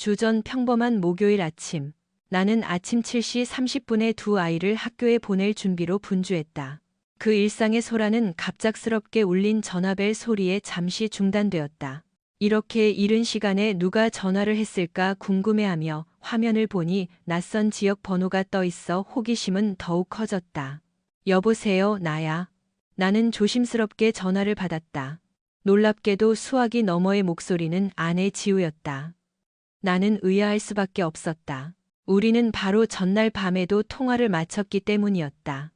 주 전 평범한 목요일 아침. 나는 아침 7시 30분에 두 아이를 학교에 보낼 준비로 분주했다. 그 일상의 소라는 갑작스럽게 울린 전화벨 소리에 잠시 중단되었다. 이렇게 이른 시간에 누가 전화를 했을까 궁금해하며 화면을 보니 낯선 지역 번호가 떠 있어 호기심은 더욱 커졌다. 여보세요, 나야. 나는 조심스럽게 전화를 받았다. 놀랍게도 수화기 너머의 목소리는 아내 지우였다. 나는 의아할 수밖에 없었다. 우리는 바로 전날 밤에도 통화를 마쳤기 때문이었다.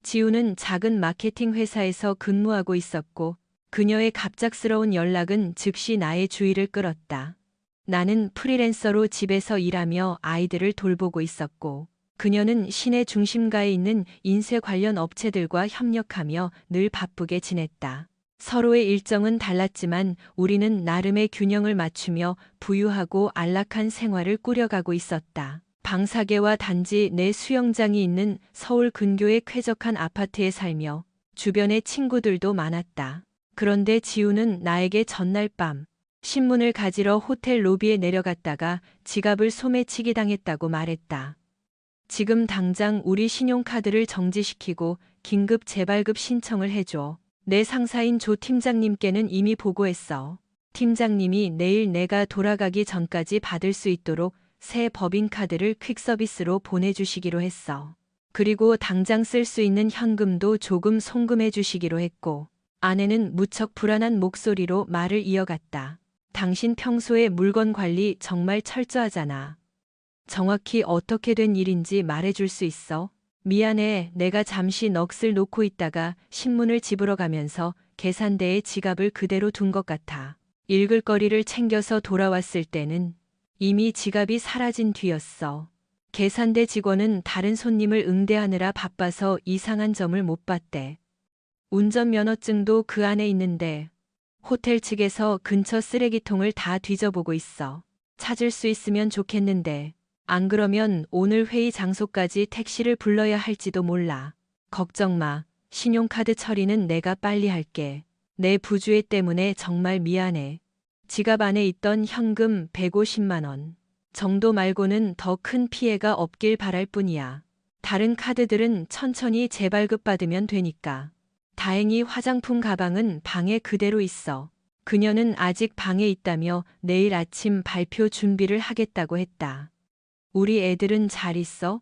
지우는 작은 마케팅 회사에서 근무하고 있었고 그녀의 갑작스러운 연락은 즉시 나의 주의를 끌었다. 나는 프리랜서로 집에서 일하며 아이들을 돌보고 있었고 그녀는 시내 중심가에 있는 인쇄 관련 업체들과 협력하며 늘 바쁘게 지냈다. 서로의 일정은 달랐지만 우리는 나름의 균형을 맞추며 부유하고 안락한 생활을 꾸려가고 있었다. 방사계와 단지 내 수영장이 있는 서울 근교의 쾌적한 아파트에 살며 주변에 친구들도 많았다. 그런데 지우는 나에게 전날 밤 신문을 가지러 호텔 로비에 내려갔다가 지갑을 소매치기 당했다고 말했다. 지금 당장 우리 신용카드를 정지시키고 긴급 재발급 신청을 해줘. 내 상사인 조 팀장님께는 이미 보고했어. 팀장님이 내일 내가 돌아가기 전까지 받을 수 있도록 새 법인카드를 퀵서비스로 보내주시기로 했어. 그리고 당장 쓸 수 있는 현금도 조금 송금해 주시기로 했고, 아내는 무척 불안한 목소리로 말을 이어갔다. 당신 평소에 물건 관리 정말 철저하잖아. 정확히 어떻게 된 일인지 말해줄 수 있어? 미안해, 내가 잠시 넋을 놓고 있다가 신문을 집으러 가면서 계산대에 지갑을 그대로 둔 것 같아. 읽을 거리를 챙겨서 돌아왔을 때는 이미 지갑이 사라진 뒤였어. 계산대 직원은 다른 손님을 응대하느라 바빠서 이상한 점을 못 봤대. 운전면허증도 그 안에 있는데 호텔 측에서 근처 쓰레기통을 다 뒤져보고 있어. 찾을 수 있으면 좋겠는데 안 그러면 오늘 회의 장소까지 택시를 불러야 할지도 몰라. 걱정 마. 신용카드 처리는 내가 빨리 할게. 내 부주의 때문에 정말 미안해. 지갑 안에 있던 현금 150만 원 정도 말고는 더 큰 피해가 없길 바랄 뿐이야. 다른 카드들은 천천히 재발급받으면 되니까. 다행히 화장품 가방은 방에 그대로 있어. 그녀는 아직 방에 있다며 내일 아침 발표 준비를 하겠다고 했다. 우리 애들은 잘 있어?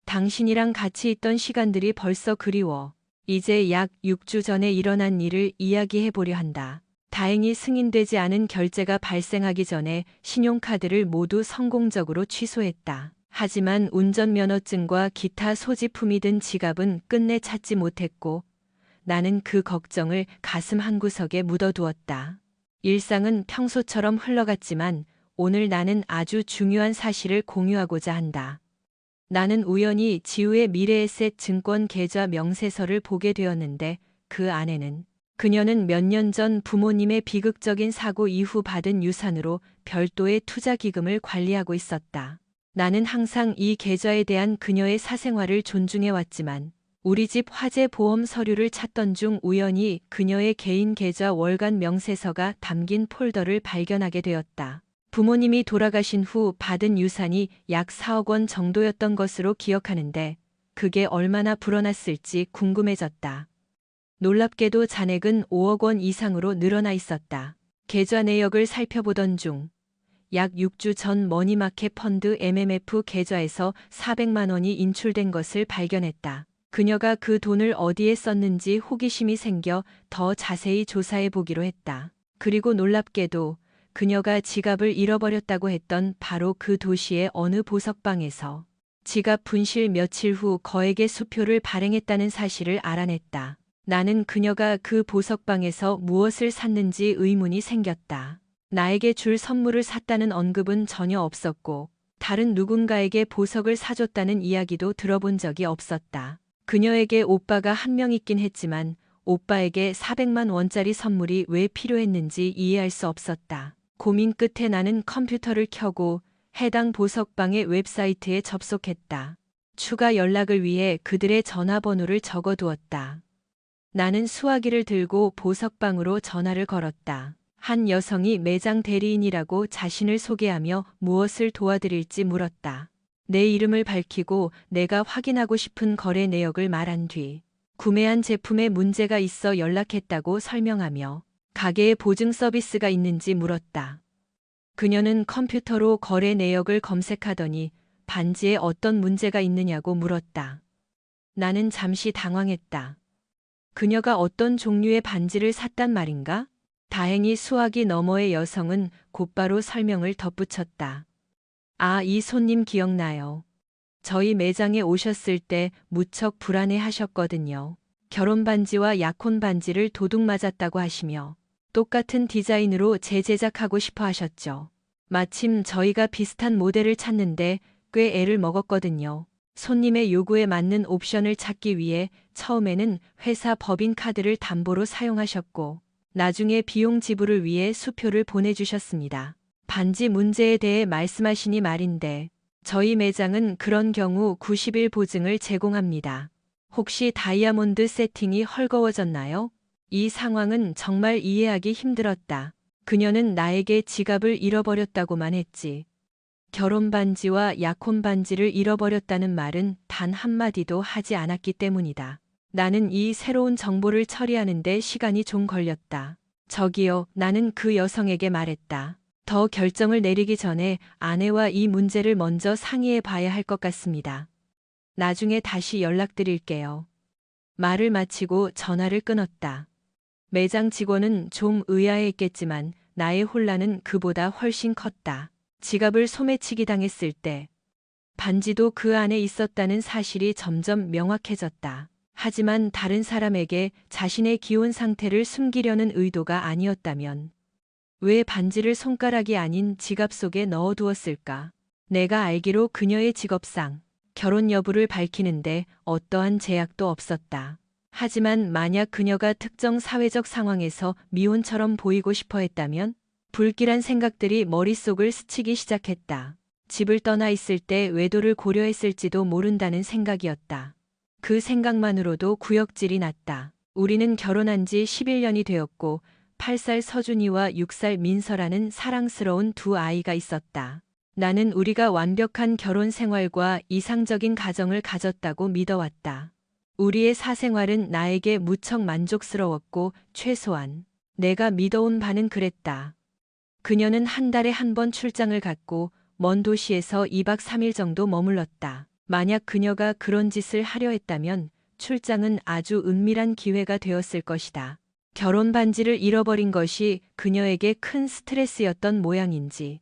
당신이랑 같이 있던 시간들이 벌써 그리워. 이제 약 6주 전에 일어난 일을 이야기해 보려 한다. 다행히 승인되지 않은 결제가 발생하기 전에 신용카드를 모두 성공적으로 취소했다. 하지만 운전면허증과 기타 소지품이 든 지갑은 끝내 찾지 못했고 나는 그 걱정을 가슴 한구석에 묻어두었다. 일상은 평소처럼 흘러갔지만 오늘 나는 아주 중요한 사실을 공유하고자 한다. 나는 우연히 지우의 미래에셋 증권 계좌 명세서를 보게 되었는데 그 안에는 그녀는 몇 년 전 부모님의 비극적인 사고 이후 받은 유산으로 별도의 투자 기금을 관리하고 있었다. 나는 항상 이 계좌에 대한 그녀의 사생활을 존중해 왔지만 우리 집 화재 보험 서류를 찾던 중 우연히 그녀의 개인 계좌 월간 명세서가 담긴 폴더를 발견하게 되었다. 부모님이 돌아가신 후 받은 유산이 약 4억 원 정도였던 것으로 기억하는데 그게 얼마나 불어났을지 궁금해졌다. 놀랍게도 잔액은 5억 원 이상으로 늘어나 있었다. 계좌 내역을 살펴보던 중 약 6주 전 머니마켓 펀드 MMF 계좌에서 400만 원이 인출된 것을 발견했다. 그녀가 그 돈을 어디에 썼는지 호기심이 생겨 더 자세히 조사해 보기로 했다. 그리고 놀랍게도 그녀가 지갑을 잃어버렸다고 했던 바로 그 도시의 어느 보석방에서 지갑 분실 며칠 후 거액의 수표를 발행했다는 사실을 알아냈다. 나는 그녀가 그 보석방에서 무엇을 샀는지 의문이 생겼다. 나에게 줄 선물을 샀다는 언급은 전혀 없었고 다른 누군가에게 보석을 사줬다는 이야기도 들어본 적이 없었다. 그녀에게 오빠가 한 명 있긴 했지만 오빠에게 400만 원짜리 선물이 왜 필요했는지 이해할 수 없었다. 고민 끝에 나는 컴퓨터를 켜고 해당 보석방의 웹사이트에 접속했다. 추가 연락을 위해 그들의 전화번호를 적어두었다. 나는 수화기를 들고 보석방으로 전화를 걸었다. 한 여성이 매장 대리인이라고 자신을 소개하며 무엇을 도와드릴지 물었다. 내 이름을 밝히고 내가 확인하고 싶은 거래 내역을 말한 뒤 구매한 제품에 문제가 있어 연락했다고 설명하며 가게에 보증 서비스가 있는지 물었다. 그녀는 컴퓨터로 거래 내역을 검색하더니 반지에 어떤 문제가 있느냐고 물었다. 나는 잠시 당황했다. 그녀가 어떤 종류의 반지를 샀단 말인가? 다행히 수화기 너머의 여성은 곧바로 설명을 덧붙였다. 아, 이 손님 기억나요. 저희 매장에 오셨을 때 무척 불안해 하셨거든요. 결혼 반지와 약혼 반지를 도둑 맞았다고 하시며 똑같은 디자인으로 재제작하고 싶어 하셨죠. 마침 저희가 비슷한 모델을 찾는데 꽤 애를 먹었거든요. 손님의 요구에 맞는 옵션을 찾기 위해 처음에는 회사 법인카드를 담보로 사용하셨고 나중에 비용 지불을 위해 수표를 보내주셨습니다. 반지 문제에 대해 말씀하시니 말인데 저희 매장은 그런 경우 90일 보증을 제공합니다. 혹시 다이아몬드 세팅이 헐거워졌나요? 이 상황은 정말 이해하기 힘들었다. 그녀는 나에게 지갑을 잃어버렸다고만 했지. 결혼 반지와 약혼 반지를 잃어버렸다는 말은 단 한마디도 하지 않았기 때문이다. 나는 이 새로운 정보를 처리하는데 시간이 좀 걸렸다. 저기요, 나는 그 여성에게 말했다. 더 결정을 내리기 전에 아내와 이 문제를 먼저 상의해 봐야 할 것 같습니다. 나중에 다시 연락드릴게요. 말을 마치고 전화를 끊었다. 매장 직원은 좀 의아했겠지만 나의 혼란은 그보다 훨씬 컸다. 지갑을 소매치기 당했을 때 반지도 그 안에 있었다는 사실이 점점 명확해졌다. 하지만 다른 사람에게 자신의 기혼 상태를 숨기려는 의도가 아니었다면 왜 반지를 손가락이 아닌 지갑 속에 넣어두었을까? 내가 알기로 그녀의 직업상 결혼 여부를 밝히는데 어떠한 제약도 없었다. 하지만 만약 그녀가 특정 사회적 상황에서 미혼처럼 보이고 싶어 했다면 불길한 생각들이 머릿속을 스치기 시작했다. 집을 떠나 있을 때 외도를 고려했을지도 모른다는 생각이었다. 그 생각만으로도 구역질이 났다. 우리는 결혼한 지 11년이 되었고 8살 서준이와 6살 민서라는 사랑스러운 두 아이가 있었다. 나는 우리가 완벽한 결혼 생활과 이상적인 가정을 가졌다고 믿어왔다. 우리의 사생활은 나에게 무척 만족스러웠고 최소한 내가 믿어온 바는 그랬다. 그녀는 한 달에 한 번 출장을 갔고 먼 도시에서 2박 3일 정도 머물렀다. 만약 그녀가 그런 짓을 하려 했다면 출장은 아주 은밀한 기회가 되었을 것이다. 결혼 반지를 잃어버린 것이 그녀에게 큰 스트레스였던 모양인지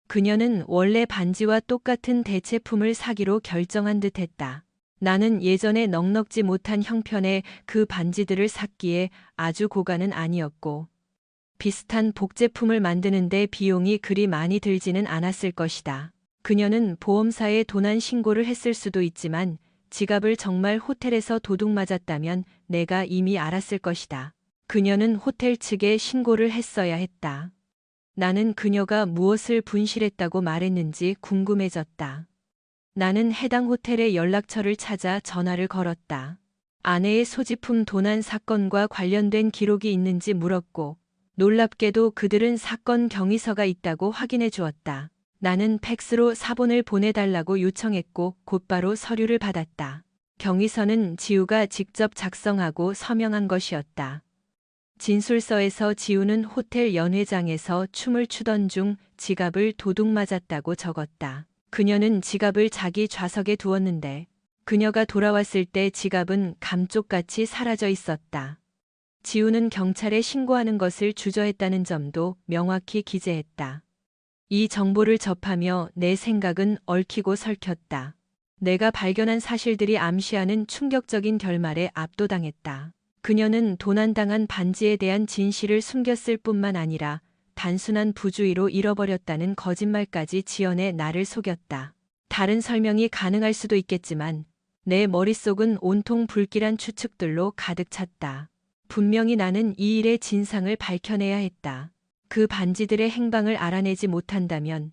그녀는 원래 반지와 똑같은 대체품을 사기로 결정한 듯했다. 나는 예전에 넉넉지 못한 형편의 그 반지들을 샀기에 아주 고가는 아니었고 비슷한 복제품을 만드는데 비용이 그리 많이 들지는 않았을 것이다. 그녀는 보험사에 도난 신고를 했을 수도 있지만 지갑을 정말 호텔에서 도둑 맞았다면 내가 이미 알았을 것이다. 그녀는 호텔 측에 신고를 했어야 했다. 나는 그녀가 무엇을 분실했다고 말했는지 궁금해졌다. 나는 해당 호텔의 연락처를 찾아 전화를 걸었다. 아내의 소지품 도난 사건과 관련된 기록이 있는지 물었고 놀랍게도 그들은 사건 경위서가 있다고 확인해 주었다. 나는 팩스로 사본을 보내달라고 요청했고 곧바로 서류를 받았다. 경위서는 지우가 직접 작성하고 서명한 것이었다. 진술서에서 지우는 호텔 연회장에서 춤을 추던 중 지갑을 도둑 맞았다고 적었다. 그녀는 지갑을 자기 좌석에 두었는데 그녀가 돌아왔을 때 지갑은 감쪽같이 사라져 있었다. 지우는 경찰에 신고하는 것을 주저했다는 점도 명확히 기재했다. 이 정보를 접하며 내 생각은 얽히고 설켰다. 내가 발견한 사실들이 암시하는 충격적인 결말에 압도당했다. 그녀는 도난당한 반지에 대한 진실을 숨겼을 뿐만 아니라 단순한 부주의로 잃어버렸다는 거짓말까지 지어내 나를 속였다. 다른 설명이 가능할 수도 있겠지만 내 머릿속은 온통 불길한 추측들로 가득 찼다. 분명히 나는 이 일의 진상을 밝혀내야 했다. 그 반지들의 행방을 알아내지 못한다면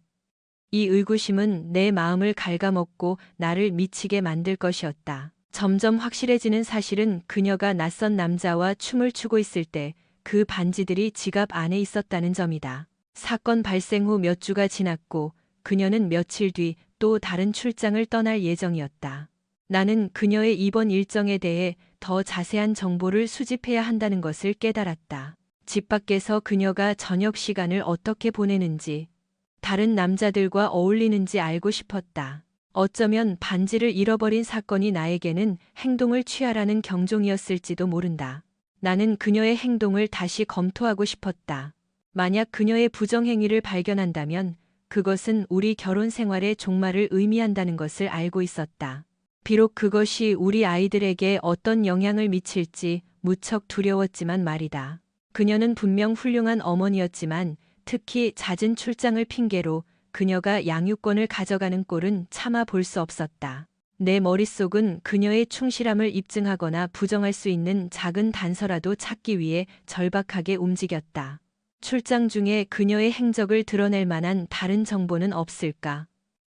이 의구심은 내 마음을 갉아먹고 나를 미치게 만들 것이었다. 점점 확실해지는 사실은 그녀가 낯선 남자와 춤을 추고 있을 때 그 반지들이 지갑 안에 있었다는 점이다. 사건 발생 후 몇 주가 지났고 그녀는 며칠 뒤 또 다른 출장을 떠날 예정이었다. 나는 그녀의 이번 일정에 대해 더 자세한 정보를 수집해야 한다는 것을 깨달았다. 집 밖에서 그녀가 저녁 시간을 어떻게 보내는지, 다른 남자들과 어울리는지 알고 싶었다. 어쩌면 반지를 잃어버린 사건이 나에게는 행동을 취하라는 경종이었을지도 모른다. 나는 그녀의 행동을 다시 검토하고 싶었다. 만약 그녀의 부정행위를 발견한다면 그것은 우리 결혼 생활의 종말을 의미한다는 것을 알고 있었다. 비록 그것이 우리 아이들에게 어떤 영향을 미칠지 무척 두려웠지만 말이다. 그녀는 분명 훌륭한 어머니였지만 특히 잦은 출장을 핑계로 그녀가 양육권을 가져가는 꼴은 참아 볼 수 없었다. 내 머릿속은 그녀의 충실함을 입증하거나 부정할 수 있는 작은 단서라도 찾기 위해 절박하게 움직였다. 출장 중에 그녀의 행적을 드러낼 만한 다른 정보는 없을까?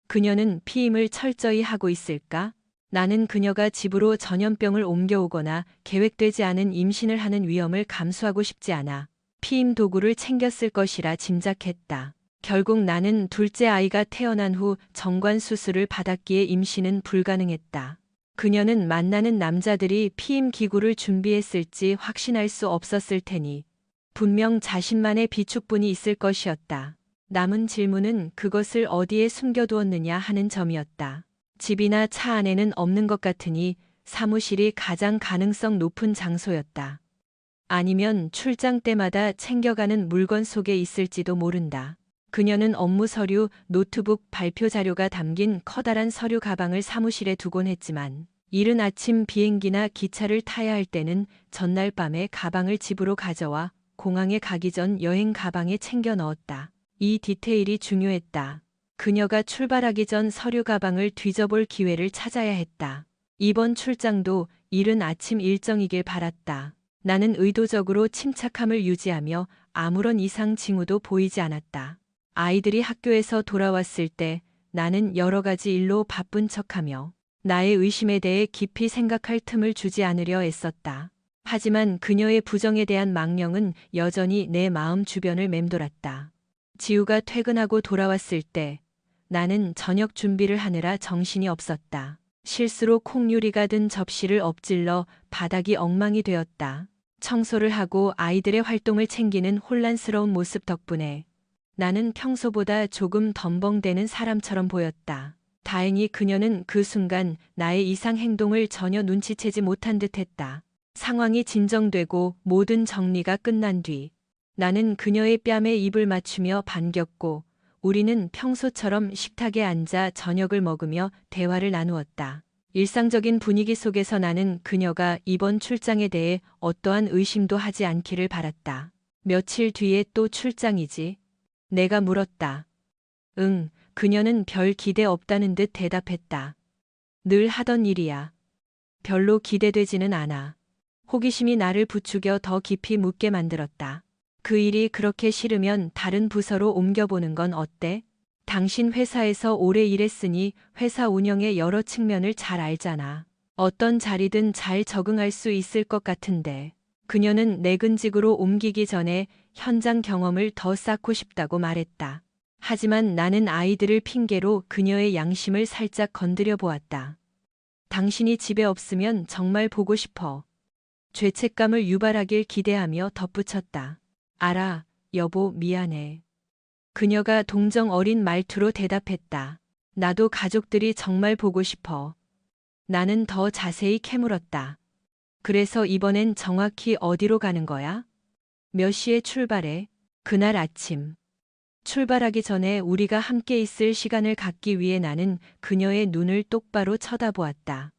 그녀는 피임을 철저히 하고 있을까? 나는 그녀가 집으로 전염병을 옮겨오거나 계획되지 않은 임신을 하는 위험을 감수하고 싶지 않아 피임 도구를 챙겼을 것이라 짐작했다. 결국 나는 둘째 아이가 태어난 후 정관 수술을 받았기에 임신은 불가능했다. 그녀는 만나는 남자들이 피임 기구를 준비했을지 확신할 수 없었을 테니 분명 자신만의 비축분이 있을 것이었다. 남은 질문은 그것을 어디에 숨겨두었느냐 하는 점이었다. 집이나 차 안에는 없는 것 같으니 사무실이 가장 가능성 높은 장소였다. 아니면 출장 때마다 챙겨가는 물건 속에 있을지도 모른다. 그녀는 업무 서류, 노트북, 발표 자료가 담긴 커다란 서류 가방을 사무실에 두곤 했지만 이른 아침 비행기나 기차를 타야 할 때는 전날 밤에 가방을 집으로 가져와 공항에 가기 전 여행 가방에 챙겨 넣었다. 이 디테일이 중요했다. 그녀가 출발하기 전 서류 가방을 뒤져볼 기회를 찾아야 했다. 이번 출장도 이른 아침 일정이길 바랐다. 나는 의도적으로 침착함을 유지하며 아무런 이상 징후도 보이지 않았다. 아이들이 학교에서 돌아왔을 때 나는 여러 가지 일로 바쁜 척하며 나의 의심에 대해 깊이 생각할 틈을 주지 않으려 애썼다. 하지만 그녀의 부정에 대한 망령은 여전히 내 마음 주변을 맴돌았다. 지우가 퇴근하고 돌아왔을 때 나는 저녁 준비를 하느라 정신이 없었다. 실수로 콩유리가 든 접시를 엎질러 바닥이 엉망이 되었다. 청소를 하고 아이들의 활동을 챙기는 혼란스러운 모습 덕분에 나는 평소보다 조금 덤벙대는 사람처럼 보였다. 다행히 그녀는 그 순간 나의 이상 행동을 전혀 눈치채지 못한 듯했다. 상황이 진정되고 모든 정리가 끝난 뒤 나는 그녀의 뺨에 입을 맞추며 반겼고 우리는 평소처럼 식탁에 앉아 저녁을 먹으며 대화를 나누었다. 일상적인 분위기 속에서 나는 그녀가 이번 출장에 대해 어떠한 의심도 하지 않기를 바랐다. 며칠 뒤에 또 출장이지? 내가 물었다. 응, 그녀는 별 기대 없다는 듯 대답했다. 늘 하던 일이야. 별로 기대되지는 않아. 호기심이 나를 부추겨 더 깊이 묻게 만들었다. 그 일이 그렇게 싫으면 다른 부서로 옮겨보는 건 어때? 당신 회사에서 오래 일했으니 회사 운영의 여러 측면을 잘 알잖아. 어떤 자리든 잘 적응할 수 있을 것 같은데. 그녀는 내근직으로 옮기기 전에 현장 경험을 더 쌓고 싶다고 말했다. 하지만 나는 아이들을 핑계로 그녀의 양심을 살짝 건드려 보았다. 당신이 집에 없으면 정말 보고 싶어. 죄책감을 유발하길 기대하며 덧붙였다. 알아, 여보, 미안해. 그녀가 동정 어린 말투로 대답했다. 나도 가족들이 정말 보고 싶어. 나는 더 자세히 캐물었다. 그래서 이번엔 정확히 어디로 가는 거야? 몇 시에 출발해? 그날 아침. 출발하기 전에 우리가 함께 있을 시간을 갖기 위해 나는 그녀의 눈을 똑바로 쳐다보았다.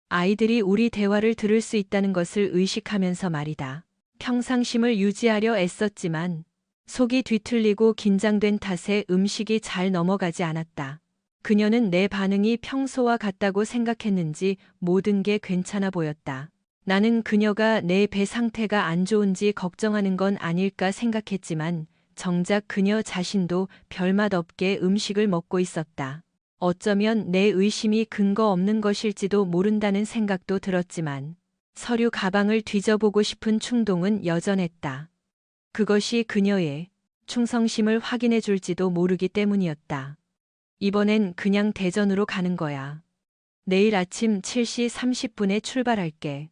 아이들이 우리 대화를 들을 수 있다는 것을 의식하면서 말이다. 평상심을 유지하려 애썼지만 속이 뒤틀리고 긴장된 탓에 음식이 잘 넘어가지 않았다. 그녀는 내 반응이 평소와 같다고 생각했는지 모든 게 괜찮아 보였다. 나는 그녀가 내 배 상태가 안 좋은지 걱정하는 건 아닐까 생각했지만 정작 그녀 자신도 별맛 없게 음식을 먹고 있었다. 어쩌면 내 의심이 근거 없는 것일지도 모른다는 생각도 들었지만 서류 가방을 뒤져보고 싶은 충동은 여전했다. 그것이 그녀의 충성심을 확인해 줄지도 모르기 때문이었다. 이번엔 그냥 대전으로 가는 거야. 내일 아침 7시 30분에 출발할게.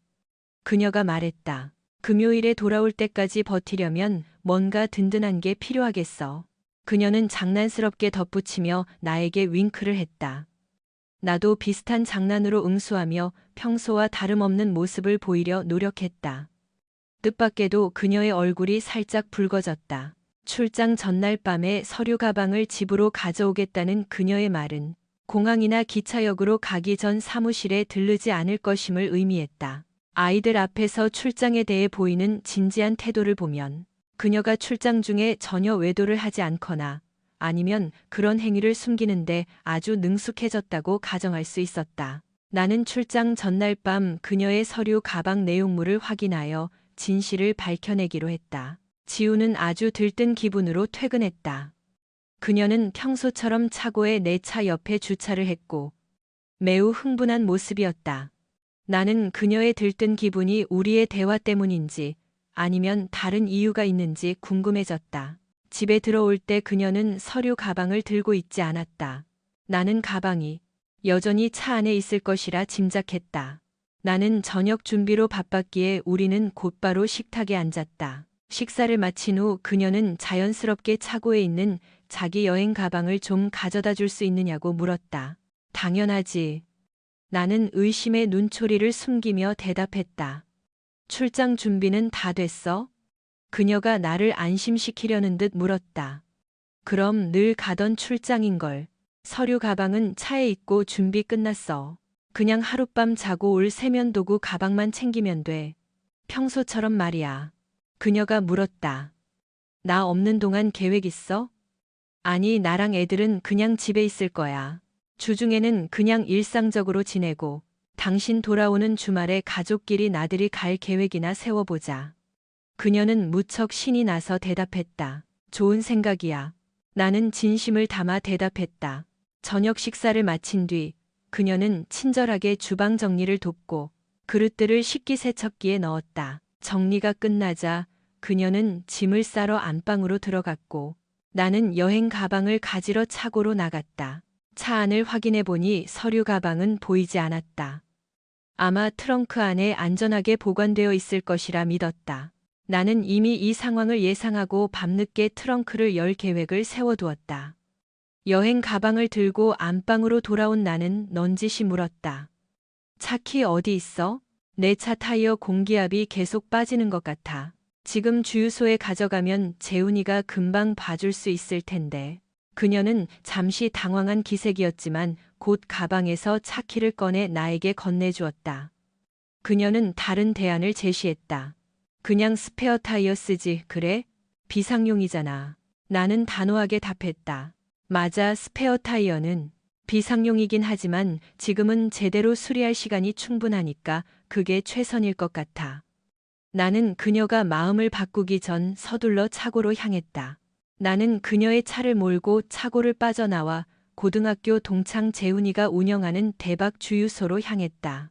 그녀가 말했다. 금요일에 돌아올 때까지 버티려면 뭔가 든든한 게 필요하겠어. 그녀는 장난스럽게 덧붙이며 나에게 윙크를 했다. 나도 비슷한 장난으로 응수하며 평소와 다름없는 모습을 보이려 노력했다. 뜻밖에도 그녀의 얼굴이 살짝 붉어졌다. 출장 전날 밤에 서류 가방을 집으로 가져오겠다는 그녀의 말은 공항이나 기차역으로 가기 전 사무실에 들르지 않을 것임을 의미했다. 아이들 앞에서 출장에 대해 보이는 진지한 태도를 보면 그녀가 출장 중에 전혀 외도를 하지 않거나 아니면 그런 행위를 숨기는데 아주 능숙해졌다고 가정할 수 있었다. 나는 출장 전날 밤 그녀의 서류 가방 내용물을 확인하여 진실을 밝혀내기로 했다. 지우는 아주 들뜬 기분으로 퇴근했다. 그녀는 평소처럼 차고에 내 차 옆에 주차를 했고 매우 흥분한 모습이었다. 나는 그녀의 들뜬 기분이 우리의 대화 때문인지 아니면 다른 이유가 있는지 궁금해졌다. 집에 들어올 때 그녀는 서류 가방을 들고 있지 않았다. 나는 가방이 여전히 차 안에 있을 것이라 짐작했다. 나는 저녁 준비로 바빴기에 우리는 곧바로 식탁에 앉았다. 식사를 마친 후 그녀는 자연스럽게 차고에 있는 자기 여행 가방을 좀 가져다 줄 수 있느냐고 물었다. 당연하지. 나는 의심의 눈초리를 숨기며 대답했다. 출장 준비는 다 됐어? 그녀가 나를 안심시키려는 듯 물었다. 그럼 늘 가던 출장인걸. 서류 가방은 차에 있고 준비 끝났어. 그냥 하룻밤 자고 올 세면도구 가방만 챙기면 돼. 평소처럼 말이야. 그녀가 물었다. 나 없는 동안 계획 있어? 아니, 나랑 애들은 그냥 집에 있을 거야. 주중에는 그냥 일상적으로 지내고 당신 돌아오는 주말에 가족끼리 나들이 갈 계획이나 세워보자. 그녀는 무척 신이 나서 대답했다. 좋은 생각이야. 나는 진심을 담아 대답했다. 저녁 식사를 마친 뒤 그녀는 친절하게 주방 정리를 돕고 그릇들을 식기세척기에 넣었다. 정리가 끝나자 그녀는 짐을 싸러 안방으로 들어갔고 나는 여행 가방을 가지러 차고로 나갔다. 차 안을 확인해 보니 서류 가방은 보이지 않았다. 아마 트렁크 안에 안전하게 보관되어 있을 것이라 믿었다. 나는 이미 이 상황을 예상하고 밤늦게 트렁크를 열 계획을 세워두었다. 여행 가방을 들고 안방으로 돌아온 나는 넌지시 물었다. 차 키 어디 있어? 내 차 타이어 공기압이 계속 빠지는 것 같아. 지금 주유소에 가져가면 재훈이가 금방 봐줄 수 있을 텐데. 그녀는 잠시 당황한 기색이었지만 곧 가방에서 차키를 꺼내 나에게 건네주었다. 그녀는 다른 대안을 제시했다. 그냥 스페어 타이어 쓰지, 그래? 비상용이잖아. 나는 단호하게 답했다. 맞아, 스페어 타이어는 비상용이긴 하지만 지금은 제대로 수리할 시간이 충분하니까 그게 최선일 것 같아. 나는 그녀가 마음을 바꾸기 전 서둘러 차고로 향했다. 나는 그녀의 차를 몰고 차고를 빠져나와 고등학교 동창 재훈이가 운영하는 대박 주유소로 향했다.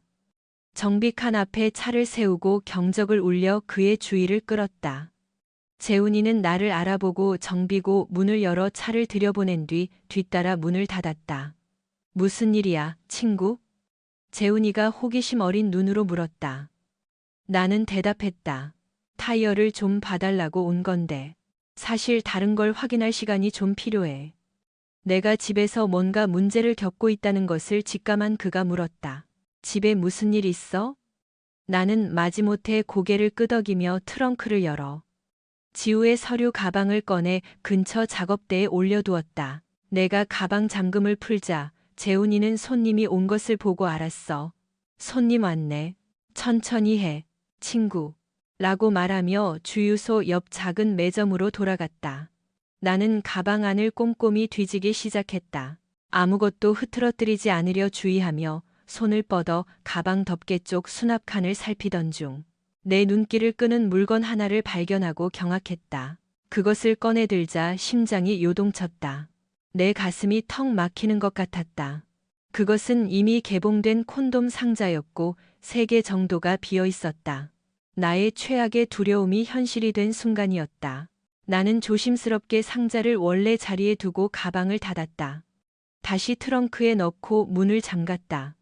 정비칸 앞에 차를 세우고 경적을 울려 그의 주의를 끌었다. 재훈이는 나를 알아보고 정비고 문을 열어 차를 들여보낸 뒤 뒤따라 문을 닫았다. 무슨 일이야, 친구? 재훈이가 호기심 어린 눈으로 물었다. 나는 대답했다. 타이어를 좀 봐달라고 온 건데. 사실 다른 걸 확인할 시간이 좀 필요해. 내가 집에서 뭔가 문제를 겪고 있다는 것을 직감한 그가 물었다. 집에 무슨 일 있어? 나는 마지못해 고개를 끄덕이며 트렁크를 열어 지우의 서류 가방을 꺼내 근처 작업대에 올려두었다. 내가 가방 잠금을 풀자 재훈이는 손님이 온 것을 보고 알았어. 손님 왔네. 천천히 해, 친구. 라고 말하며 주유소 옆 작은 매점으로 돌아갔다. 나는 가방 안을 꼼꼼히 뒤지기 시작했다. 아무것도 흐트러뜨리지 않으려 주의하며 손을 뻗어 가방 덮개 쪽 수납칸을 살피던 중 내 눈길을 끄는 물건 하나를 발견하고 경악했다. 그것을 꺼내들자 심장이 요동쳤다. 내 가슴이 턱 막히는 것 같았다. 그것은 이미 개봉된 콘돔 상자였고 3개 정도가 비어 있었다. 나의 최악의 두려움이 현실이 된 순간이었다. 나는 조심스럽게 상자를 원래 자리에 두고 가방을 닫았다. 다시 트렁크에 넣고 문을 잠갔다.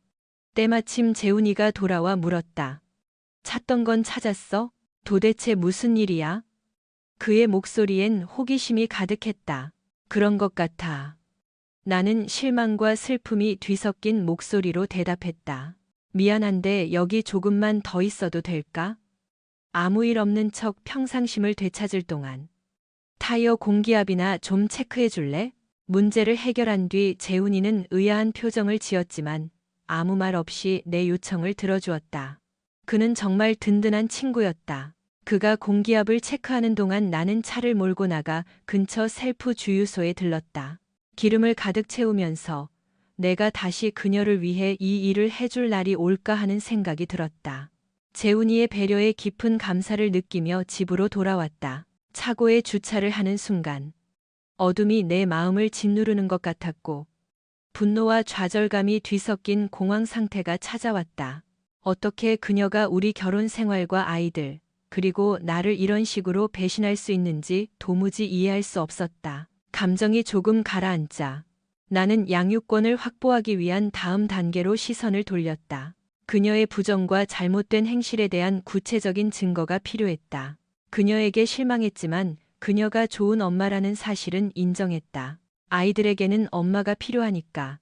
때마침 재훈이가 돌아와 물었다. 찾던 건 찾았어? 도대체 무슨 일이야? 그의 목소리엔 호기심이 가득했다. 그런 것 같아. 나는 실망과 슬픔이 뒤섞인 목소리로 대답했다. 미안한데 여기 조금만 더 있어도 될까? 아무 일 없는 척 평상심을 되찾을 동안. 타이어 공기압이나 좀 체크해 줄래? 문제를 해결한 뒤 재훈이는 의아한 표정을 지었지만 아무 말 없이 내 요청을 들어주었다. 그는 정말 든든한 친구였다. 그가 공기압을 체크하는 동안 나는 차를 몰고 나가 근처 셀프 주유소에 들렀다. 기름을 가득 채우면서 내가 다시 그녀를 위해 이 일을 해줄 날이 올까 하는 생각이 들었다. 재훈이의 배려에 깊은 감사를 느끼며 집으로 돌아왔다. 차고에 주차를 하는 순간 어둠이 내 마음을 짓누르는 것 같았고 분노와 좌절감이 뒤섞인 공황 상태가 찾아왔다. 어떻게 그녀가 우리 결혼 생활과 아이들, 그리고 나를 이런 식으로 배신할 수 있는지 도무지 이해할 수 없었다. 감정이 조금 가라앉자 나는 양육권을 확보하기 위한 다음 단계로 시선을 돌렸다. 그녀의 부정과 잘못된 행실에 대한 구체적인 증거가 필요했다. 그녀에게 실망했지만 그녀가 좋은 엄마라는 사실은 인정했다. 아이들에게는 엄마가 필요하니까.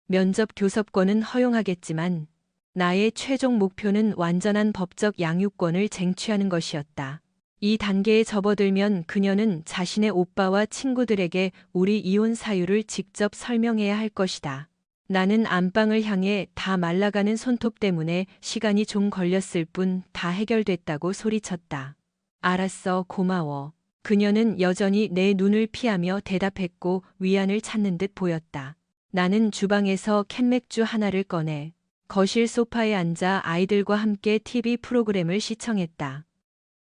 면접 교섭권은 허용하겠지만 나의 최종 목표는 완전한 법적 양육권을 쟁취하는 것이었다. 이 단계에 접어들면 그녀는 자신의 오빠와 친구들에게 우리 이혼 사유를 직접 설명해야 할 것이다. 나는 안방을 향해 다 말라가는 손톱 때문에 시간이 좀 걸렸을 뿐 다 해결됐다고 소리쳤다. 알았어, 고마워. 그녀는 여전히 내 눈을 피하며 대답했고 위안을 찾는 듯 보였다. 나는 주방에서 캔맥주 하나를 꺼내 거실 소파에 앉아 아이들과 함께 TV 프로그램을 시청했다.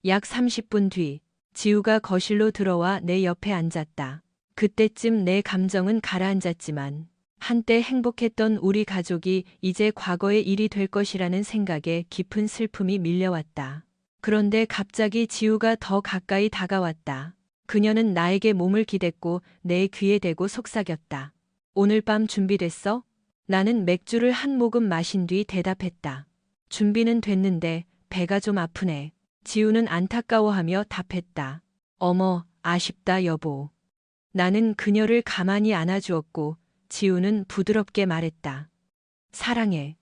약 30분 뒤 지우가 거실로 들어와 내 옆에 앉았다. 그때쯤 내 감정은 가라앉았지만 한때 행복했던 우리 가족이 이제 과거의 일이 될 것이라는 생각에 깊은 슬픔이 밀려왔다. 그런데 갑자기 지우가 더 가까이 다가왔다. 그녀는 나에게 몸을 기댔고 내 귀에 대고 속삭였다. 오늘 밤 준비됐어? 나는 맥주를 한 모금 마신 뒤 대답했다. 준비는 됐는데 배가 좀 아프네. 지우는 안타까워하며 답했다. 어머, 아쉽다 여보. 나는 그녀를 가만히 안아주었고 지우는 부드럽게 말했다. 사랑해.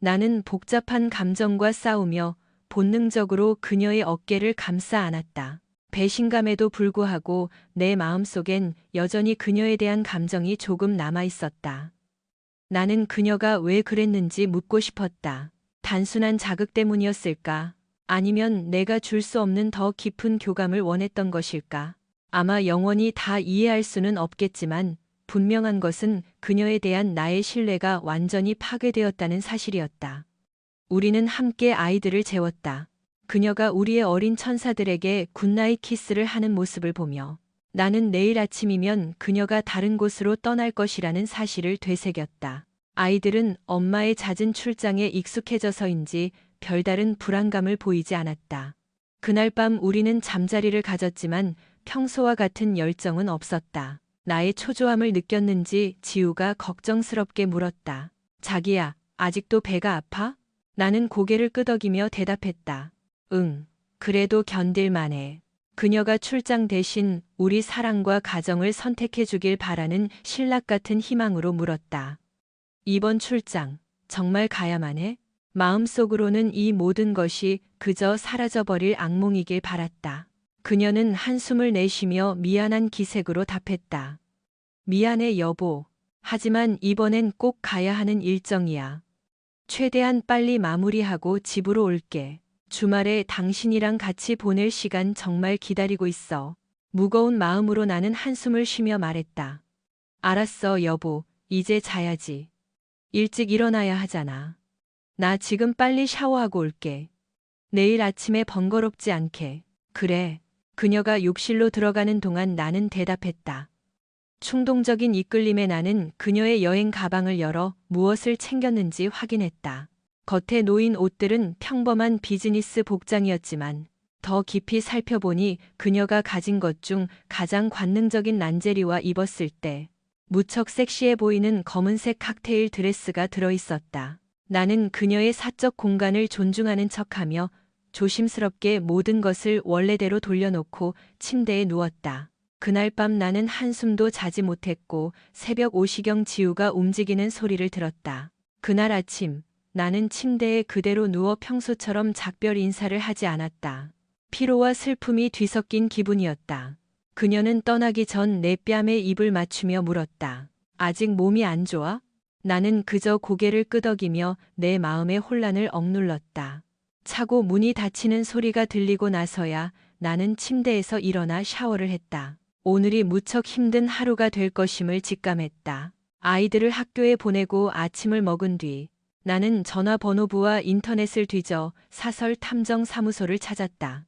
나는 복잡한 감정과 싸우며 본능적으로 그녀의 어깨를 감싸 안았다. 배신감에도 불구하고 내 마음속엔 여전히 그녀에 대한 감정이 조금 남아 있었다. 나는 그녀가 왜 그랬는지 묻고 싶었다. 단순한 자극 때문이었을까? 아니면 내가 줄 수 없는 더 깊은 교감을 원했던 것일까? 아마 영원히 다 이해할 수는 없겠지만 분명한 것은 그녀에 대한 나의 신뢰가 완전히 파괴되었다는 사실이었다. 우리는 함께 아이들을 재웠다. 그녀가 우리의 어린 천사들에게 굿나잇 키스를 하는 모습을 보며 나는 내일 아침이면 그녀가 다른 곳으로 떠날 것이라는 사실을 되새겼다. 아이들은 엄마의 잦은 출장에 익숙해져서인지 별다른 불안감을 보이지 않았다. 그날 밤 우리는 잠자리를 가졌지만 평소와 같은 열정은 없었다. 나의 초조함을 느꼈는지 지우가 걱정스럽게 물었다. 자기야, 아직도 배가 아파? 나는 고개를 끄덕이며 대답했다. 응, 그래도 견딜만해. 그녀가 출장 대신 우리 사랑과 가정을 선택해 주길 바라는 신락 같은 희망으로 물었다. 이번 출장, 정말 가야만 해? 마음속으로는 이 모든 것이 그저 사라져버릴 악몽이길 바랐다. 그녀는 한숨을 내쉬며 미안한 기색으로 답했다. 미안해 여보. 하지만 이번엔 꼭 가야 하는 일정이야. 최대한 빨리 마무리하고 집으로 올게. 주말에 당신이랑 같이 보낼 시간 정말 기다리고 있어. 무거운 마음으로 나는 한숨을 쉬며 말했다. 알았어 여보. 이제 자야지. 일찍 일어나야 하잖아. 나 지금 빨리 샤워하고 올게. 내일 아침에 번거롭지 않게. 그래. 그녀가 욕실로 들어가는 동안 나는 대답했다. 충동적인 이끌림에 나는 그녀의 여행 가방을 열어 무엇을 챙겼는지 확인했다. 겉에 놓인 옷들은 평범한 비즈니스 복장이었지만 더 깊이 살펴보니 그녀가 가진 것 중 가장 관능적인 란제리와 입었을 때 무척 섹시해 보이는 검은색 칵테일 드레스가 들어있었다. 나는 그녀의 사적 공간을 존중하는 척하며 조심스럽게 모든 것을 원래대로 돌려놓고 침대에 누웠다. 그날 밤 나는 한숨도 자지 못했고 새벽 5시경 지우가 움직이는 소리를 들었다. 그날 아침 나는 침대에 그대로 누워 평소처럼 작별 인사를 하지 않았다. 피로와 슬픔이 뒤섞인 기분이었다. 그녀는 떠나기 전 내 뺨에 입을 맞추며 물었다. 아직 몸이 안 좋아? 나는 그저 고개를 끄덕이며 내 마음의 혼란을 억눌렀다. 차고 문이 닫히는 소리가 들리고 나서야 나는 침대에서 일어나 샤워를 했다. 오늘이 무척 힘든 하루가 될 것임을 직감했다. 아이들을 학교에 보내고 아침을 먹은 뒤 나는 전화번호부와 인터넷을 뒤져 사설 탐정 사무소를 찾았다.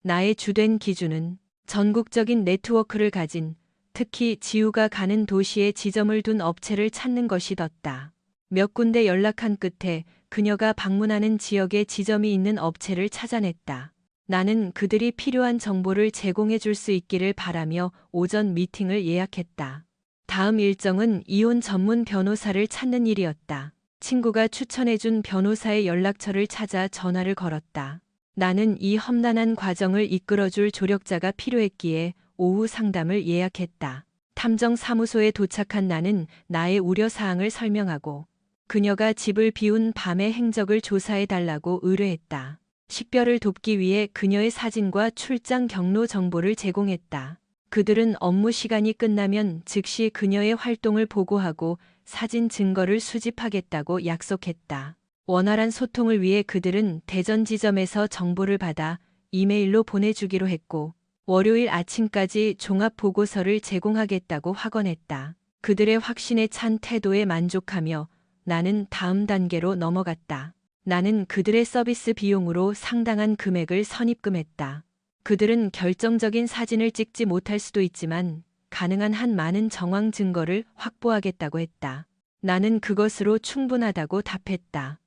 나의 주된 기준은 전국적인 네트워크를 가진, 특히 지우가 가는 도시에 지점을 둔 업체를 찾는 것이었다. 몇 군데 연락한 끝에 그녀가 방문하는 지역에 지점이 있는 업체를 찾아냈다. 나는 그들이 필요한 정보를 제공해 줄 수 있기를 바라며 오전 미팅을 예약했다. 다음 일정은 이혼 전문 변호사를 찾는 일이었다. 친구가 추천해준 변호사의 연락처를 찾아 전화를 걸었다. 나는 이 험난한 과정을 이끌어줄 조력자가 필요했기에 오후 상담을 예약했다. 탐정 사무소에 도착한 나는 나의 우려사항을 설명하고 그녀가 집을 비운 밤의 행적을 조사해달라고 의뢰했다. 식별을 돕기 위해 그녀의 사진과 출장 경로 정보를 제공했다. 그들은 업무 시간이 끝나면 즉시 그녀의 활동을 보고하고 사진 증거를 수집하겠다고 약속했다. 원활한 소통을 위해 그들은 대전 지점에서 정보를 받아 이메일로 보내주기로 했고 월요일 아침까지 종합 보고서를 제공하겠다고 확언했다. 그들의 확신에 찬 태도에 만족하며 나는 다음 단계로 넘어갔다. 나는 그들의 서비스 비용으로 상당한 금액을 선입금했다. 그들은 결정적인 사진을 찍지 못할 수도 있지만 가능한 한 많은 정황 증거를 확보하겠다고 했다. 나는 그것으로 충분하다고 답했다.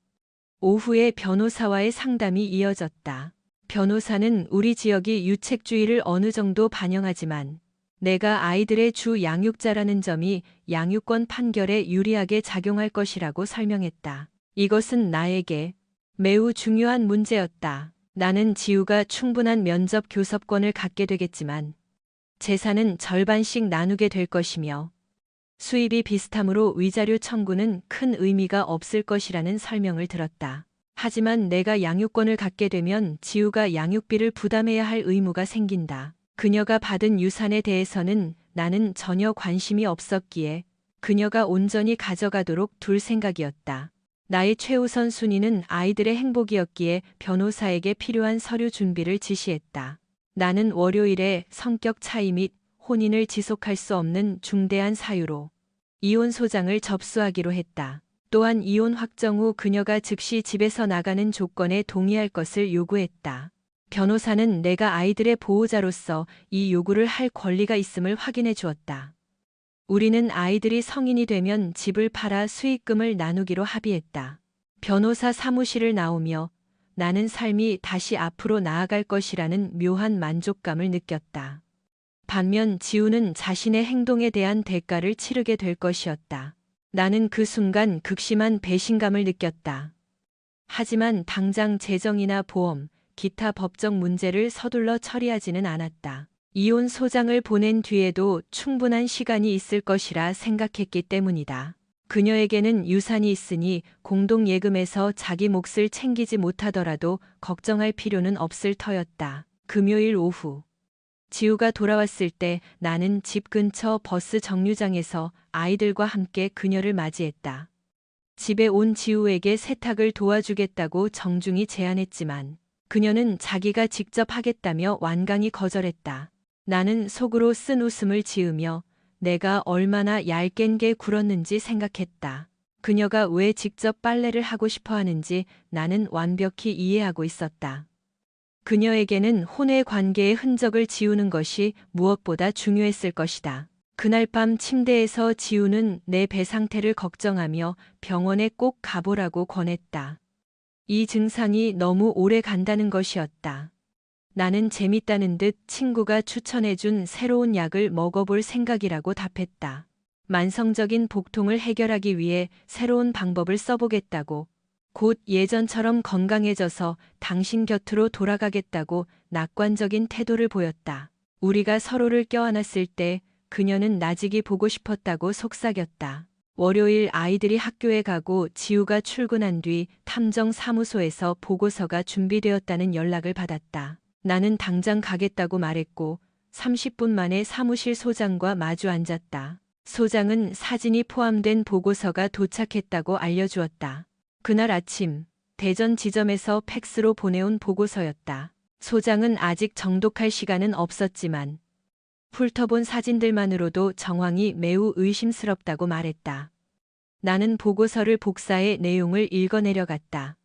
오후에 변호사와의 상담이 이어졌다. 변호사는 우리 지역이 유책주의를 어느 정도 반영하지만 내가 아이들의 주 양육자라는 점이 양육권 판결에 유리하게 작용할 것이라고 설명했다. 이것은 나에게 매우 중요한 문제였다. 나는 지우가 충분한 면접 교섭권을 갖게 되겠지만 재산은 절반씩 나누게 될 것이며 수입이 비슷하므로 위자료 청구는 큰 의미가 없을 것이라는 설명을 들었다. 하지만 내가 양육권을 갖게 되면 지우가 양육비를 부담해야 할 의무가 생긴다. 그녀가 받은 유산에 대해서는 나는 전혀 관심이 없었기에 그녀가 온전히 가져가도록 둘 생각이었다. 나의 최우선 순위는 아이들의 행복이었기에 변호사에게 필요한 서류 준비를 지시했다. 나는 월요일에 성격 차이 및 혼인을 지속할 수 없는 중대한 사유로 이혼 소장을 접수하기로 했다. 또한 이혼 확정 후 그녀가 즉시 집에서 나가는 조건에 동의할 것을 요구했다. 변호사는 내가 아이들의 보호자로서 이 요구를 할 권리가 있음을 확인해 주었다. 우리는 아이들이 성인이 되면 집을 팔아 수익금을 나누기로 합의했다. 변호사 사무실을 나오며 나는 삶이 다시 앞으로 나아갈 것이라는 묘한 만족감을 느꼈다. 반면 지우는 자신의 행동에 대한 대가를 치르게 될 것이었다. 나는 그 순간 극심한 배신감을 느꼈다. 하지만 당장 재정이나 보험, 기타 법적 문제를 서둘러 처리하지는 않았다. 이혼 소장을 보낸 뒤에도 충분한 시간이 있을 것이라 생각했기 때문이다. 그녀에게는 유산이 있으니 공동예금에서 자기 몫을 챙기지 못하더라도 걱정할 필요는 없을 터였다. 금요일 오후 지우가 돌아왔을 때 나는 집 근처 버스 정류장에서 아이들과 함께 그녀를 맞이했다. 집에 온 지우에게 세탁을 도와주겠다고 정중히 제안했지만 그녀는 자기가 직접 하겠다며 완강히 거절했다. 나는 속으로 쓴 웃음을 지으며 내가 얼마나 얄깬 게 굴었는지 생각했다. 그녀가 왜 직접 빨래를 하고 싶어 하는지 나는 완벽히 이해하고 있었다. 그녀에게는 혼외 관계의 흔적을 지우는 것이 무엇보다 중요했을 것이다. 그날 밤 침대에서 지우는 내 배 상태를 걱정하며 병원에 꼭 가보라고 권했다. 이 증상이 너무 오래 간다는 것이었다. 나는 재밌다는 듯 친구가 추천해준 새로운 약을 먹어볼 생각이라고 답했다. 만성적인 복통을 해결하기 위해 새로운 방법을 써보겠다고, 곧 예전처럼 건강해져서 당신 곁으로 돌아가겠다고 낙관적인 태도를 보였다. 우리가 서로를 껴안았을 때 그녀는 나직이 보고 싶었다고 속삭였다. 월요일 아이들이 학교에 가고 지우가 출근한 뒤 탐정사무소에서 보고서가 준비되었다는 연락을 받았다. 나는 당장 가겠다고 말했고 30분 만에 사무실 소장과 마주 앉았다. 소장은 사진이 포함된 보고서가 도착했다고 알려주었다. 그날 아침 대전 지점에서 팩스로 보내온 보고서였다. 소장은 아직 정독할 시간은 없었지만 훑어본 사진들만으로도 정황이 매우 의심스럽다고 말했다. 나는 보고서를 복사해 내용을 읽어내려갔다.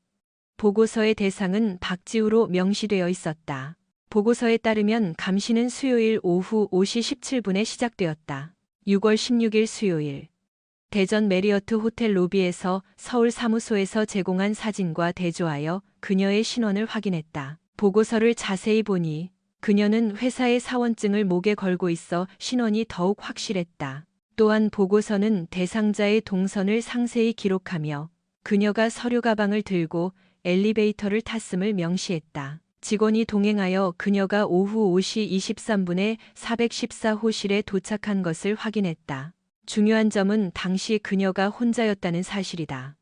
보고서의 대상은 박지우로 명시되어 있었다. 보고서에 따르면 감시는 수요일 오후 5시 17분에 시작되었다. 6월 16일 수요일. 대전 메리어트 호텔 로비에서 서울 사무소에서 제공한 사진과 대조하여 그녀의 신원을 확인했다. 보고서를 자세히 보니 그녀는 회사의 사원증을 목에 걸고 있어 신원이 더욱 확실했다. 또한 보고서는 대상자의 동선을 상세히 기록하며 그녀가 서류 가방을 들고 엘리베이터를 탔음을 명시했다. 직원이 동행하여 그녀가 오후 5시 23분에 414호실에 도착한 것을 확인했다. 중요한 점은 당시 그녀가 혼자였다는 사실이다.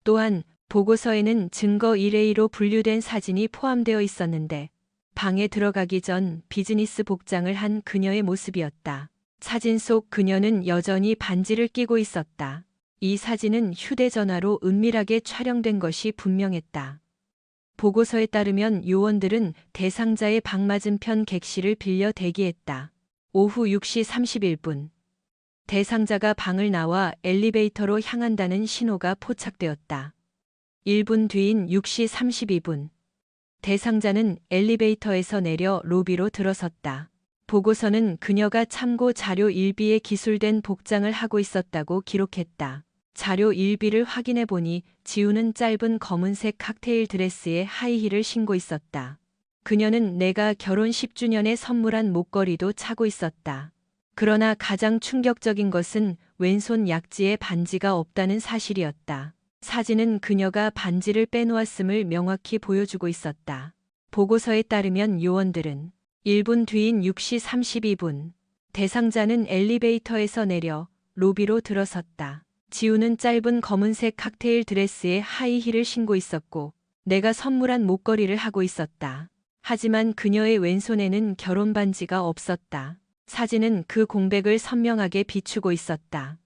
또한 보고서에는 증거 1A로 분류된 사진이 포함되어 있었는데 방에 들어가기 전 비즈니스 복장을 한 그녀의 모습이었다. 사진 속 그녀는 여전히 반지를 끼고 있었다. 이 사진은 휴대전화로 은밀하게 촬영된 것이 분명했다. 보고서에 따르면 요원들은 대상자의 방 맞은편 객실을 빌려 대기했다. 오후 6시 31분. 대상자가 방을 나와 엘리베이터로 향한다는 신호가 포착되었다. 1분 뒤인 6시 32분. 대상자는 엘리베이터에서 내려 로비로 들어섰다. 보고서는 그녀가 참고 자료 1B에 기술된 복장을 하고 있었다고 기록했다. 자료 1B를 확인해 보니 지우는 짧은 검은색 칵테일 드레스에 하이힐을 신고 있었다. 그녀는 내가 결혼 10주년에 선물한 목걸이도 차고 있었다. 그러나 가장 충격적인 것은 왼손 약지에 반지가 없다는 사실이었다. 사진은 그녀가 반지를 빼놓았음을 명확히 보여주고 있었다. 보고서에 따르면 요원들은 1분 뒤인 6시 32분. 대상자는 엘리베이터에서 내려 로비로 들어섰다. 지우는 짧은 검은색 칵테일 드레스에 하이힐을 신고 있었고 내가 선물한 목걸이를 하고 있었다. 하지만 그녀의 왼손에는 결혼 반지가 없었다. 사진은 그 공백을 선명하게 비추고 있었다.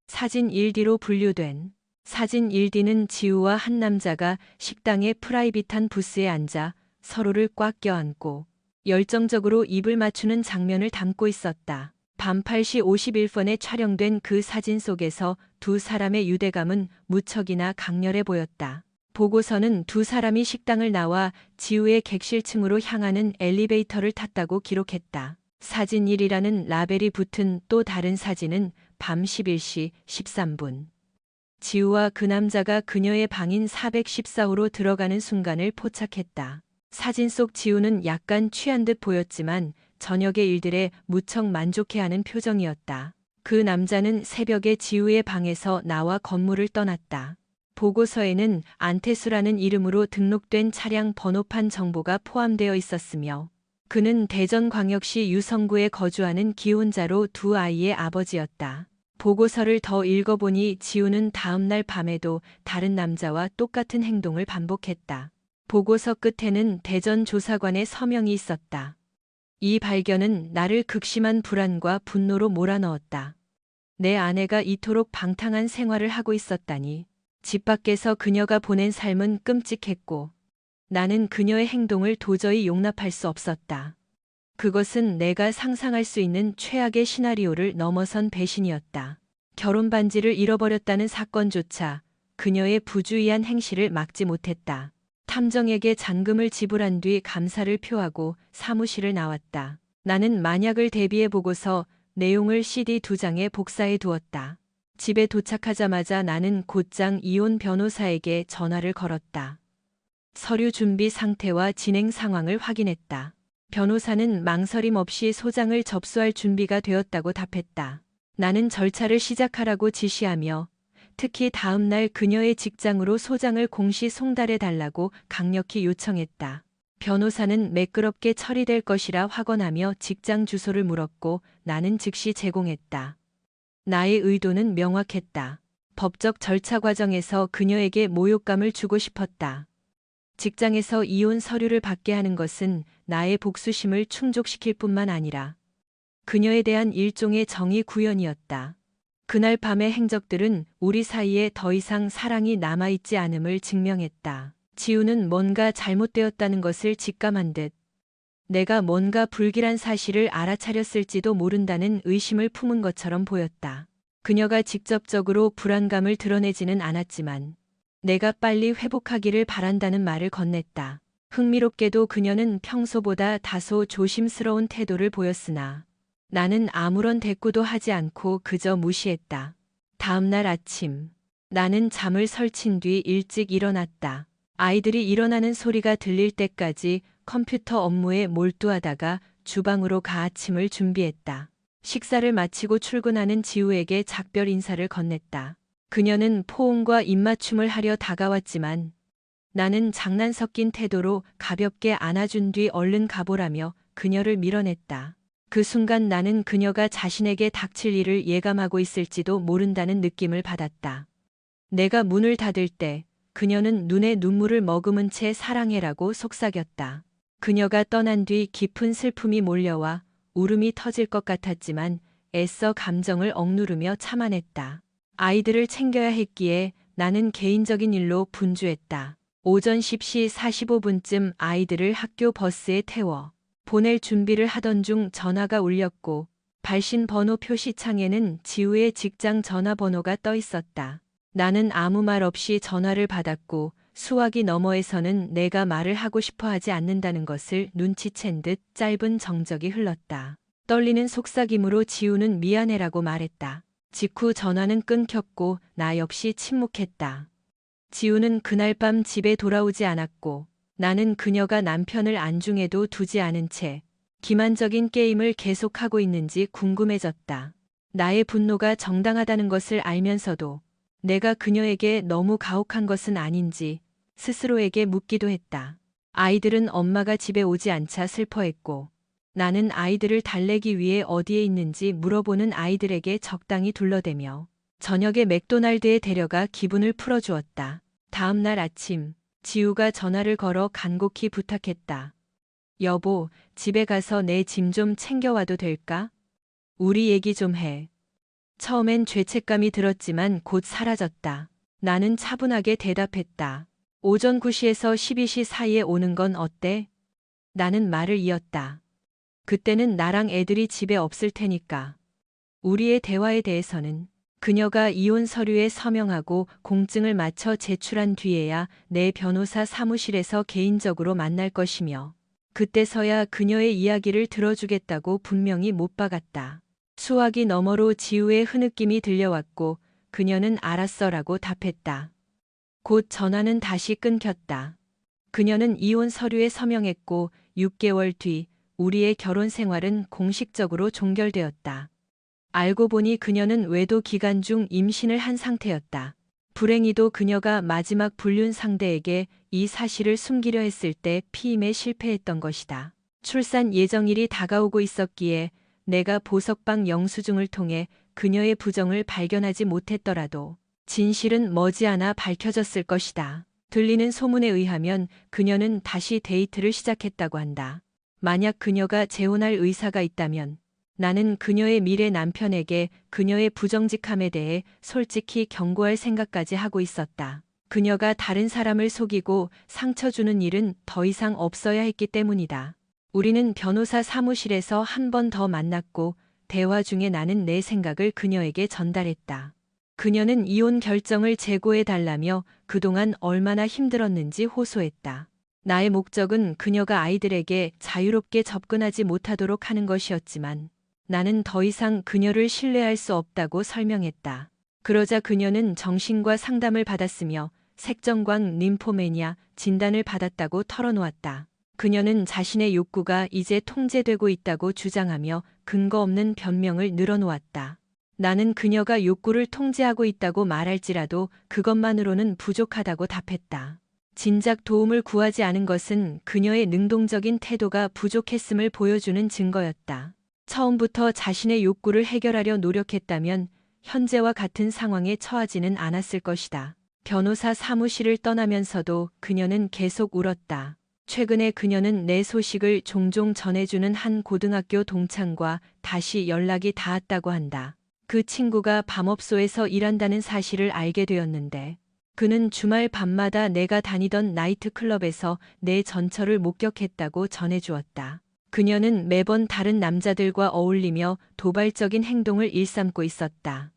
사진 1D로 분류된 사진 1D는 지우와 한 남자가 식당의 프라이빗한 부스에 앉아 서로를 꽉 껴안고 열정적으로 입을 맞추는 장면을 담고 있었다. 밤 8시 51분에 촬영된 그 사진 속에서 두 사람의 유대감은 무척이나 강렬해 보였다. 보고서는 두 사람이 식당을 나와 지우의 객실층으로 향하는 엘리베이터를 탔다고 기록했다. 사진 1이라는 라벨이 붙은 또 다른 사진은 밤 11시 13분. 지우와 그 남자가 그녀의 방인 414호로 들어가는 순간을 포착했다. 사진 속 지우는 약간 취한 듯 보였지만 저녁의 일들에 무척 만족해하는 표정이었다. 그 남자는 새벽에 지우의 방에서 나와 건물을 떠났다. 보고서에는 안태수라는 이름으로 등록된 차량 번호판 정보가 포함되어 있었으며 그는 대전광역시 유성구에 거주하는 기혼자로 두 아이의 아버지였다. 보고서를 더 읽어보니 지우는 다음 날 밤에도 다른 남자와 똑같은 행동을 반복했다. 보고서 끝에는 대전 조사관의 서명이 있었다. 이 발견은 나를 극심한 불안과 분노로 몰아넣었다. 내 아내가 이토록 방탕한 생활을 하고 있었다니. 집 밖에서 그녀가 보낸 삶은 끔찍했고 나는 그녀의 행동을 도저히 용납할 수 없었다. 그것은 내가 상상할 수 있는 최악의 시나리오를 넘어선 배신이었다. 결혼 반지를 잃어버렸다는 사건조차 그녀의 부주의한 행실을 막지 못했다. 탐정에게 잔금을 지불한 뒤 감사를 표하고 사무실을 나왔다. 나는 만약을 대비해 보고서 내용을 CD 2장에 복사해 두었다. 집에 도착하자마자 나는 곧장 이혼 변호사에게 전화를 걸었다. 서류 준비 상태와 진행 상황을 확인했다. 변호사는 망설임 없이 소장을 접수할 준비가 되었다고 답했다. 나는 절차를 시작하라고 지시하며 특히 다음 날 그녀의 직장으로 소장을 공시 송달해 달라고 강력히 요청했다. 변호사는 매끄럽게 처리될 것이라 확언하며 직장 주소를 물었고 나는 즉시 제공했다. 나의 의도는 명확했다. 법적 절차 과정에서 그녀에게 모욕감을 주고 싶었다. 직장에서 이혼 서류를 받게 하는 것은 나의 복수심을 충족시킬 뿐만 아니라 그녀에 대한 일종의 정의 구현이었다. 그날 밤의 행적들은 우리 사이에 더 이상 사랑이 남아있지 않음을 증명했다. 지우는 뭔가 잘못되었다는 것을 직감한 듯 내가 뭔가 불길한 사실을 알아차렸을지도 모른다는 의심을 품은 것처럼 보였다. 그녀가 직접적으로 불안감을 드러내지는 않았지만 내가 빨리 회복하기를 바란다는 말을 건넸다. 흥미롭게도 그녀는 평소보다 다소 조심스러운 태도를 보였으나 나는 아무런 대꾸도 하지 않고 그저 무시했다. 다음 날 아침, 나는 잠을 설친 뒤 일찍 일어났다. 아이들이 일어나는 소리가 들릴 때까지 컴퓨터 업무에 몰두하다가 주방으로 가 아침을 준비했다. 식사를 마치고 출근하는 지우에게 작별 인사를 건넸다. 그녀는 포옹과 입맞춤을 하려 다가왔지만 나는 장난 섞인 태도로 가볍게 안아준 뒤 얼른 가보라며 그녀를 밀어냈다. 그 순간 나는 그녀가 자신에게 닥칠 일을 예감하고 있을지도 모른다는 느낌을 받았다. 내가 문을 닫을 때 그녀는 눈에 눈물을 머금은 채 사랑해라고 속삭였다. 그녀가 떠난 뒤 깊은 슬픔이 몰려와 울음이 터질 것 같았지만 애써 감정을 억누르며 참아냈다. 아이들을 챙겨야 했기에 나는 개인적인 일로 분주했다. 오전 10시 45분쯤 아이들을 학교 버스에 태워 보낼 준비를 하던 중 전화가 울렸고 발신 번호 표시창에는 지우의 직장 전화번호가 떠 있었다. 나는 아무 말 없이 전화를 받았고 수화기 너머에서는 내가 말을 하고 싶어 하지 않는다는 것을 눈치챈 듯 짧은 정적이 흘렀다. 떨리는 속삭임으로 지우는 미안해라고 말했다. 직후 전화는 끊겼고 나 역시 침묵했다. 지우는 그날 밤 집에 돌아오지 않았고 나는 그녀가 남편을 안중에도 두지 않은 채 기만적인 게임을 계속하고 있는지 궁금해졌다. 나의 분노가 정당하다는 것을 알면서도 내가 그녀에게 너무 가혹한 것은 아닌지 스스로에게 묻기도 했다. 아이들은 엄마가 집에 오지 않자 슬퍼했고 나는 아이들을 달래기 위해 어디에 있는지 물어보는 아이들에게 적당히 둘러대며 저녁에 맥도날드에 데려가 기분을 풀어주었다. 다음 날 아침 지우가 전화를 걸어 간곡히 부탁했다. 여보, 집에 가서 내 짐 좀 챙겨와도 될까? 우리 얘기 좀 해. 처음엔 죄책감이 들었지만 곧 사라졌다. 나는 차분하게 대답했다. 오전 9시에서 12시 사이에 오는 건 어때? 나는 말을 이었다. 그때는 나랑 애들이 집에 없을 테니까. 우리의 대화에 대해서는 그녀가 이혼 서류에 서명하고 공증을 마쳐 제출한 뒤에야 내 변호사 사무실에서 개인적으로 만날 것이며 그때서야 그녀의 이야기를 들어주겠다고 분명히 못 박았다. 수화기 너머로 지우의 흐느낌이 들려왔고 그녀는 알았어라고 답했다. 곧 전화는 다시 끊겼다. 그녀는 이혼 서류에 서명했고 6개월 뒤 우리의 결혼 생활은 공식적으로 종결되었다. 알고 보니 그녀는 외도 기간 중 임신을 한 상태였다. 불행히도 그녀가 마지막 불륜 상대에게 이 사실을 숨기려 했을 때 피임에 실패했던 것이다. 출산 예정일이 다가오고 있었기에 내가 보석방 영수증을 통해 그녀의 부정을 발견하지 못했더라도 진실은 머지않아 밝혀졌을 것이다. 들리는 소문에 의하면 그녀는 다시 데이트를 시작했다고 한다. 만약 그녀가 재혼할 의사가 있다면 나는 그녀의 미래 남편에게 그녀의 부정직함에 대해 솔직히 경고할 생각까지 하고 있었다. 그녀가 다른 사람을 속이고 상처 주는 일은 더 이상 없어야 했기 때문이다. 우리는 변호사 사무실에서 한 번 더 만났고 대화 중에 나는 내 생각을 그녀에게 전달했다. 그녀는 이혼 결정을 재고해 달라며 그동안 얼마나 힘들었는지 호소했다. 나의 목적은 그녀가 아이들에게 자유롭게 접근하지 못하도록 하는 것이었지만 나는 더 이상 그녀를 신뢰할 수 없다고 설명했다. 그러자 그녀는 정신과 상담을 받았으며 색정광 림포매니아 진단을 받았다고 털어놓았다. 그녀는 자신의 욕구가 이제 통제되고 있다고 주장하며 근거 없는 변명을 늘어놓았다. 나는 그녀가 욕구를 통제하고 있다고 말할지라도 그것만으로는 부족하다고 답했다. 진작 도움을 구하지 않은 것은 그녀의 능동적인 태도가 부족했음을 보여주는 증거였다. 처음부터 자신의 욕구를 해결하려 노력했다면 현재와 같은 상황에 처하지는 않았을 것이다. 변호사 사무실을 떠나면서도 그녀는 계속 울었다. 최근에 그녀는 내 소식을 종종 전해주는 한 고등학교 동창과 다시 연락이 닿았다고 한다. 그 친구가 밤업소에서 일한다는 사실을 알게 되었는데 그는 주말 밤마다 내가 다니던 나이트클럽에서 내 전처를 목격했다고 전해주었다. 그녀는 매번 다른 남자들과 어울리며 도발적인 행동을 일삼고 있었다.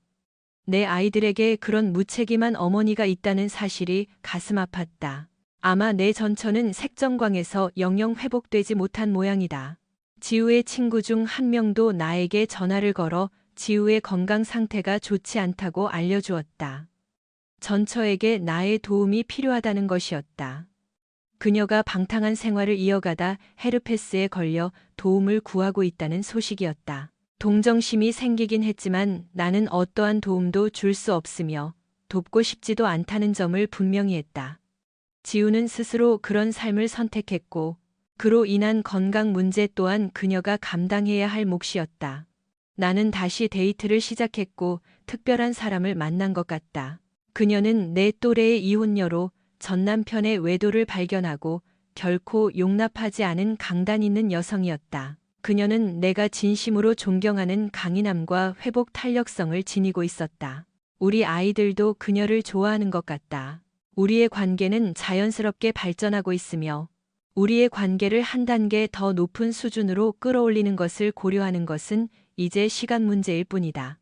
내 아이들에게 그런 무책임한 어머니가 있다는 사실이 가슴 아팠다. 아마 내 전처는 색정광에서 영영 회복되지 못한 모양이다. 지우의 친구 중 한 명도 나에게 전화를 걸어 지우의 건강 상태가 좋지 않다고 알려주었다. 전처에게 나의 도움이 필요하다는 것이었다. 그녀가 방탕한 생활을 이어가다 헤르페스에 걸려 도움을 구하고 있다는 소식이었다. 동정심이 생기긴 했지만 나는 어떠한 도움도 줄 수 없으며 돕고 싶지도 않다는 점을 분명히 했다. 지우는 스스로 그런 삶을 선택했고 그로 인한 건강 문제 또한 그녀가 감당해야 할 몫이었다. 나는 다시 데이트를 시작했고 특별한 사람을 만난 것 같다. 그녀는 내 또래의 이혼녀로 전 남편의 외도를 발견하고 결코 용납하지 않은 강단 있는 여성이었다. 그녀는 내가 진심으로 존경하는 강인함과 회복 탄력성을 지니고 있었다. 우리 아이들도 그녀를 좋아하는 것 같다. 우리의 관계는 자연스럽게 발전하고 있으며 우리의 관계를 한 단계 더 높은 수준으로 끌어올리는 것을 고려하는 것은 이제 시간 문제일 뿐이다.